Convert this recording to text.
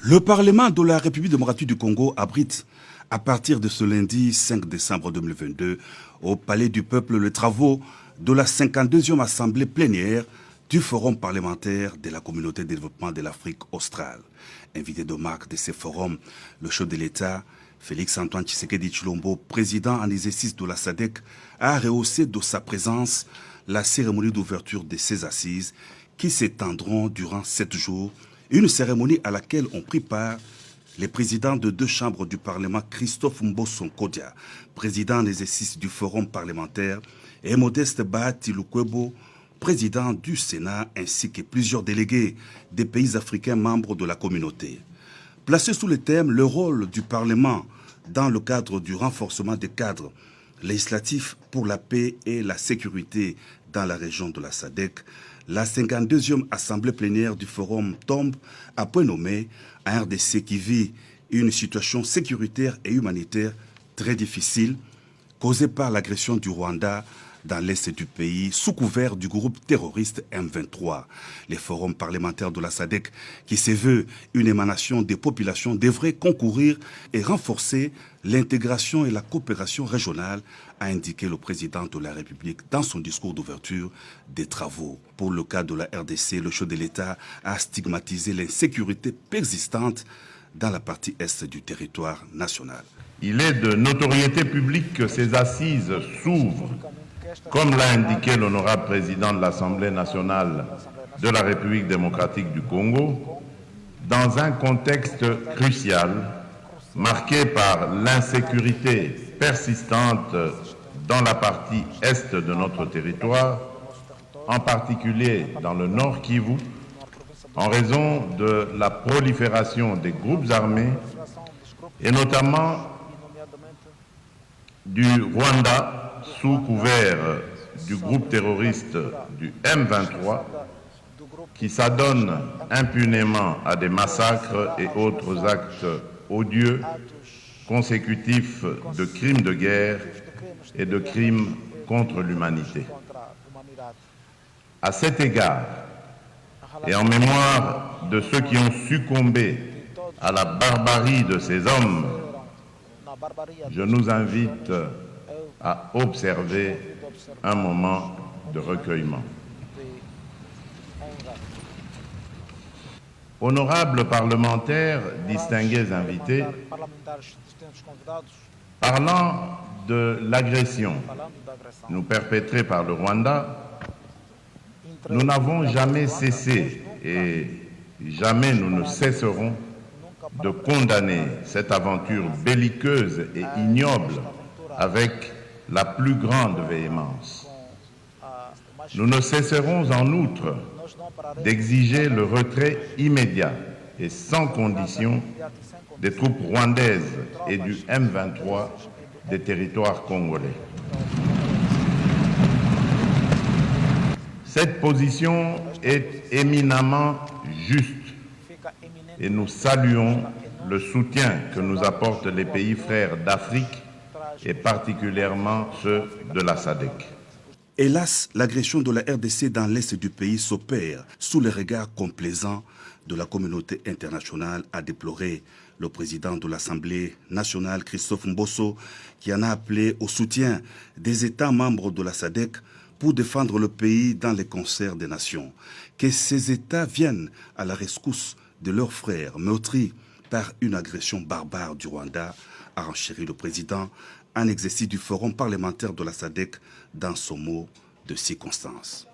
Le Parlement de la République démocratique du Congo abrite, à partir de ce lundi 5 décembre 2022, au Palais du Peuple, les travaux de la 52e Assemblée plénière du Forum parlementaire de la Communauté de développement de l'Afrique australe. Invité de marque de ce forum, le chef de l'État, Félix-Antoine Tshisekedi Tshilombo, président en exercice de la SADC, a rehaussé de sa présence la cérémonie d'ouverture de ces assises qui s'étendront durant 7 jours. Une cérémonie à laquelle ont pris part les présidents de 2 chambres du Parlement, Christophe Mbosso Nkodia, président en exercice du Forum parlementaire, et Modeste Bahati Lukwebo, président du Sénat, ainsi que plusieurs délégués des pays africains membres de la communauté. Placé sous le thème « Le rôle du Parlement dans le cadre du renforcement des cadres législatifs pour la paix et la sécurité dans la région de la SADC », la 52e Assemblée plénière du Forum tombe à point nommé à RDC qui vit une situation sécuritaire et humanitaire très difficile causée par l'agression du Rwanda dans l'est du pays, sous couvert du groupe terroriste M23. Les forums parlementaires de la SADC, qui se veut une émanation des populations, devraient concourir et renforcer l'intégration et la coopération régionale, a indiqué le président de la République dans son discours d'ouverture des travaux. Pour le cas de la RDC, le chef de l'État a stigmatisé l'insécurité persistante dans la partie est du territoire national. Il est de notoriété publique que ces assises s'ouvrent, comme l'a indiqué l'honorable président de l'Assemblée nationale de la République démocratique du Congo, dans un contexte crucial marqué par l'insécurité persistante dans la partie est de notre territoire, en particulier dans le Nord Kivu, en raison de la prolifération des groupes armés et notamment du Rwanda sous couvert du groupe terroriste du M23 qui s'adonne impunément à des massacres et autres actes odieux consécutifs de crimes de guerre et de crimes contre l'humanité. À cet égard, et en mémoire de ceux qui ont succombé à la barbarie de ces hommes, je nous invite à observer un moment de recueillement. Honorables parlementaires, distingués invités, parlant de l'agression nous perpétrée par le Rwanda, nous n'avons jamais cessé et jamais nous ne cesserons de condamner cette aventure belliqueuse et ignoble avec la plus grande véhémence. Nous ne cesserons en outre d'exiger le retrait immédiat et sans condition des troupes rwandaises et du M23 des territoires congolais. Cette position est éminemment juste et nous saluons le soutien que nous apportent les pays frères d'Afrique et particulièrement ceux de la SADC. Hélas, l'agression de la RDC dans l'est du pays s'opère sous le regard complaisant de la communauté internationale, a déploré le président de l'Assemblée nationale, Christophe Mbosso, qui en a appelé au soutien des États membres de la SADC pour défendre le pays dans les concerts des nations. Que ces États viennent à la rescousse de leurs frères meurtris par une agression barbare du Rwanda, a renchéri le président en exercice du Forum parlementaire de la SADC dans son mot de circonstance.